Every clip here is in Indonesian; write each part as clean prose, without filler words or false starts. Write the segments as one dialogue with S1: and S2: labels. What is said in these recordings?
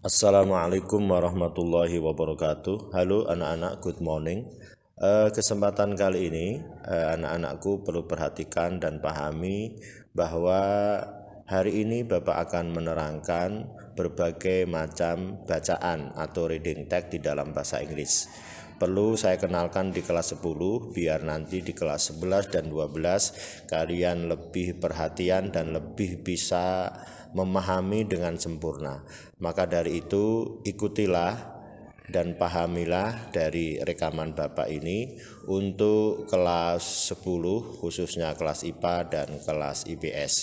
S1: Assalamualaikum warahmatullahi wabarakatuh. Halo anak-anak, good morning. Kesempatan kali ini anak-anakku perlu perhatikan dan pahami bahwa hari ini Bapak akan menerangkan berbagai macam bacaan atau reading text di dalam bahasa Inggris. Perlu saya kenalkan di kelas 10 biar nanti di kelas 11 dan 12 kalian lebih perhatian dan lebih bisa memahami dengan sempurna. Maka dari itu ikutilah dan pahamilah dari rekaman Bapak ini untuk kelas 10 khususnya kelas IPA dan kelas IPS.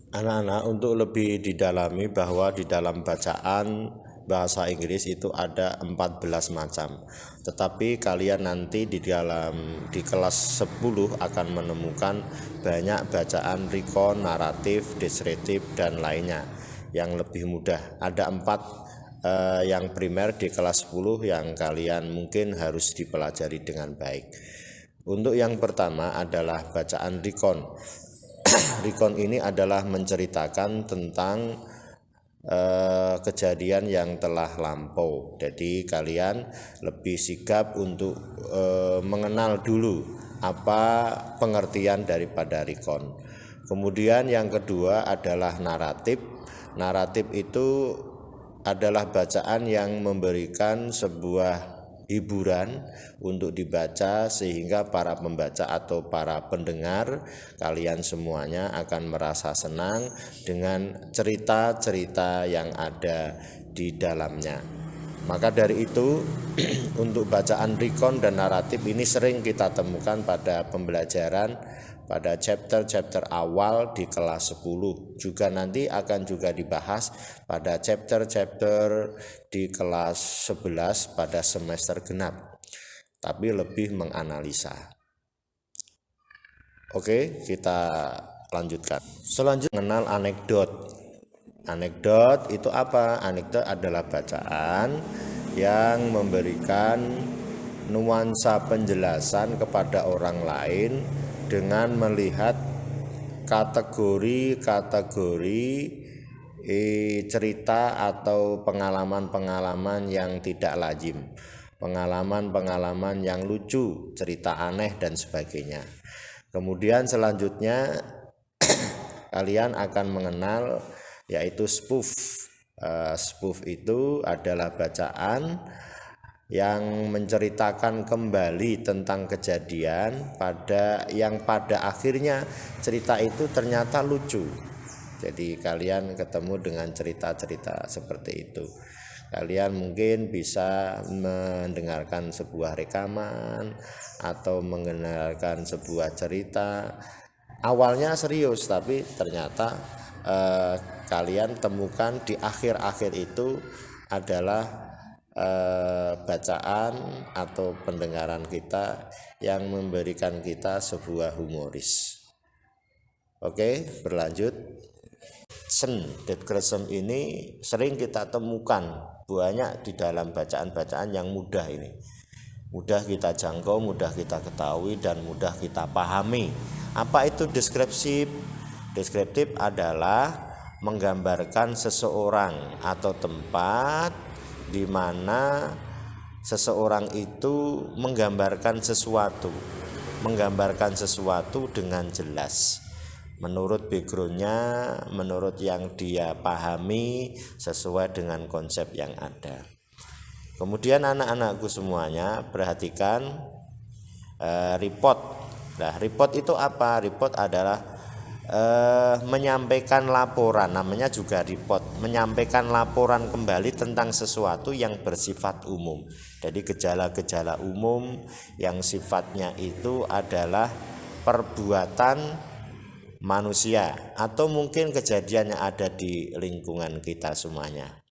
S1: Anak-anak, untuk lebih didalami bahwa di dalam bacaan bahasa Inggris itu ada 14 macam. Tetapi kalian nanti di kelas 10 akan menemukan banyak bacaan recon, naratif, deskriptif dan lainnya yang lebih mudah. Ada 4 yang primer di kelas 10 yang kalian mungkin harus dipelajari dengan baik. Untuk yang pertama adalah bacaan recon. Recon ini adalah menceritakan tentang kejadian yang telah lampau. Jadi kalian lebih sigap untuk mengenal dulu apa pengertian daripada recon. Kemudian yang kedua adalah naratif. Naratif itu adalah bacaan yang memberikan sebuah hiburan untuk dibaca sehingga para pembaca atau para pendengar kalian semuanya akan merasa senang dengan cerita-cerita yang ada di dalamnya. Maka dari itu untuk bacaan recon dan naratif ini sering kita temukan pada pembelajaran pada chapter-chapter awal di kelas 10. Juga nanti akan juga dibahas pada chapter-chapter di kelas 11 pada semester genap, tapi lebih menganalisa. Oke, kita lanjutkan. Selanjutnya mengenal anekdot. Anekdot itu apa? Anekdot adalah bacaan yang memberikan nuansa penjelasan kepada orang lain dengan melihat kategori-kategori cerita atau pengalaman-pengalaman yang tidak lazim, pengalaman-pengalaman yang lucu, cerita aneh dan sebagainya. Kemudian selanjutnya kalian akan mengenal yaitu spoof. Spoof itu adalah bacaan yang menceritakan kembali tentang kejadian yang pada akhirnya cerita itu ternyata lucu. Jadi kalian ketemu dengan cerita-cerita seperti itu. Kalian mungkin bisa mendengarkan sebuah rekaman atau mendengarkan sebuah cerita. Awalnya serius tapi ternyata kalian temukan di akhir-akhir itu adalah bacaan atau pendengaran kita yang memberikan kita sebuah humoris. Oke, berlanjut. Deskripsi ini sering kita temukan banyak di dalam bacaan-bacaan yang mudah ini. Mudah kita jangkau, mudah kita ketahui dan mudah kita pahami. Apa itu deskriptif? Deskriptif adalah menggambarkan seseorang atau tempat di mana seseorang itu menggambarkan sesuatu dengan jelas menurut backgroundnya, menurut yang dia pahami sesuai dengan konsep yang ada. Kemudian anak-anakku semuanya perhatikan report. Nah, report itu apa? Report adalah menyampaikan laporan, namanya juga report, menyampaikan laporan kembali tentang sesuatu yang bersifat umum. Jadi gejala-gejala umum yang sifatnya itu adalah perbuatan manusia atau mungkin kejadian yang ada di lingkungan kita semuanya.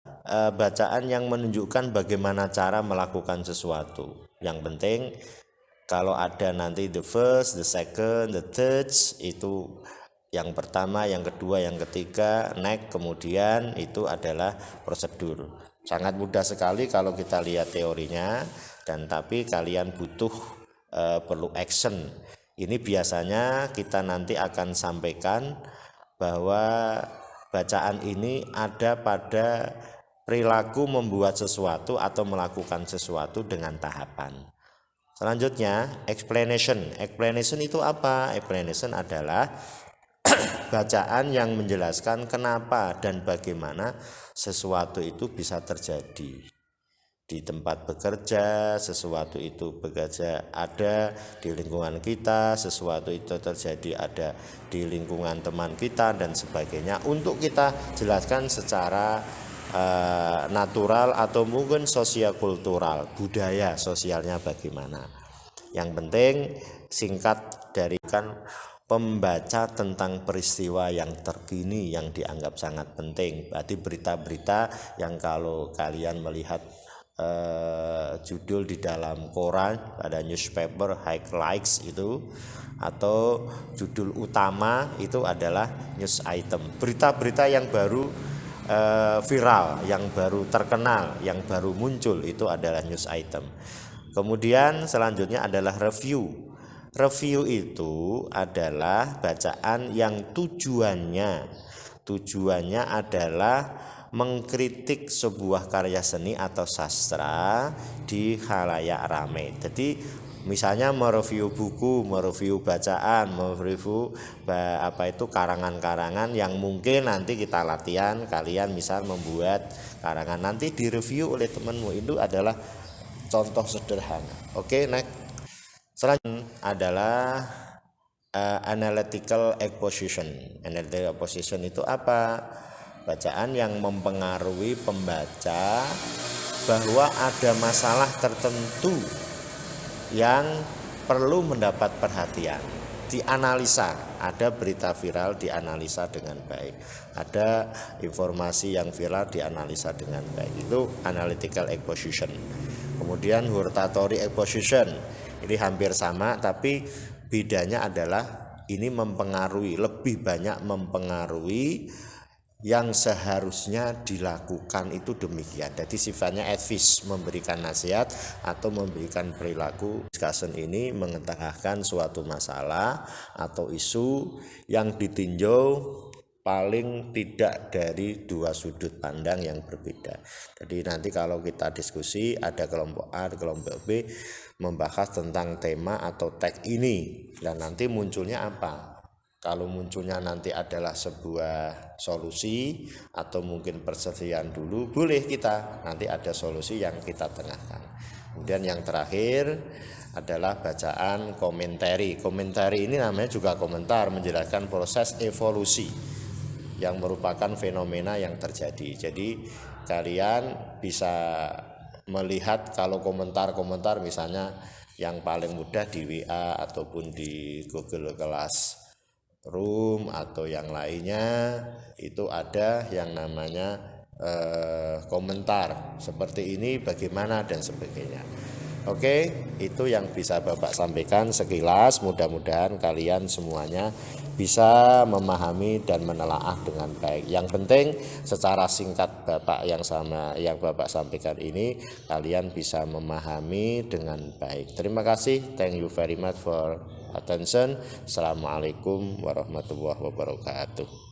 S1: Bacaan yang menunjukkan bagaimana cara melakukan sesuatu. Yang penting kalau ada nanti the first, the second, the third, itu yang pertama, yang kedua, yang ketiga, next, kemudian itu adalah prosedur. Sangat mudah sekali kalau kita lihat teorinya, dan tapi kalian butuh perlu action. Ini biasanya kita nanti akan sampaikan bahwa bacaan ini ada pada perilaku membuat sesuatu atau melakukan sesuatu dengan tahapan. Selanjutnya, explanation. Explanation itu apa? Explanation adalah bacaan yang menjelaskan kenapa dan bagaimana sesuatu itu bisa terjadi. Di tempat bekerja, sesuatu itu bekerja ada di lingkungan kita, sesuatu itu terjadi ada di lingkungan teman kita dan sebagainya. Untuk kita jelaskan secara natural atau mungkin sosio-kultural, budaya sosialnya bagaimana. Yang penting singkat dari kan pembaca tentang peristiwa yang terkini yang dianggap sangat penting. Berarti berita-berita yang kalau kalian melihat judul di dalam koran pada newspaper highlights itu atau judul utama itu adalah news item, berita-berita yang baru viral, yang baru terkenal, yang baru muncul itu adalah news item. Kemudian selanjutnya adalah review. Review itu adalah bacaan yang tujuannya adalah mengkritik sebuah karya seni atau sastra di khalayak ramai. Jadi misalnya mereview buku, mereview bacaan, mereview karangan-karangan yang mungkin nanti kita latihan, kalian misal membuat karangan nanti direview oleh temanmu, itu adalah contoh sederhana. Oke, next. Selanjutnya adalah analytical exposition. Analytical exposition itu apa? Bacaan yang mempengaruhi pembaca bahwa ada masalah tertentu yang perlu mendapat perhatian, dianalisa. Ada berita viral dianalisa dengan baik, ada informasi yang viral dianalisa dengan baik, itu analytical exposition. Kemudian hortatory exposition, ini hampir sama tapi bedanya adalah ini mempengaruhi, lebih banyak mempengaruhi yang seharusnya dilakukan itu demikian. Jadi sifatnya advice, memberikan nasihat atau memberikan perilaku. Discussion ini mengetengahkan suatu masalah atau isu yang ditinjau paling tidak dari dua sudut pandang yang berbeda. Jadi nanti kalau kita diskusi ada kelompok A, kelompok B membahas tentang tema atau tag ini, dan nanti munculnya apa? Kalau munculnya nanti adalah sebuah solusi atau mungkin persediaan dulu, boleh kita nanti ada solusi yang kita tengahkan. Kemudian yang terakhir adalah bacaan komentari. Komentari ini namanya juga komentar, menjelaskan proses evolusi yang merupakan fenomena yang terjadi. Jadi kalian bisa melihat kalau komentar-komentar misalnya yang paling mudah di WA ataupun di Google Classroom atau yang lainnya, itu ada yang namanya komentar seperti ini bagaimana dan sebagainya. Oke, itu yang bisa Bapak sampaikan sekilas. Mudah-mudahan kalian semuanya bisa memahami dan menelaah dengan baik. Yang penting secara singkat Bapak yang Bapak sampaikan ini kalian bisa memahami dengan baik. Terima kasih. Thank you very much for attention. Assalamualaikum warahmatullahi wabarakatuh.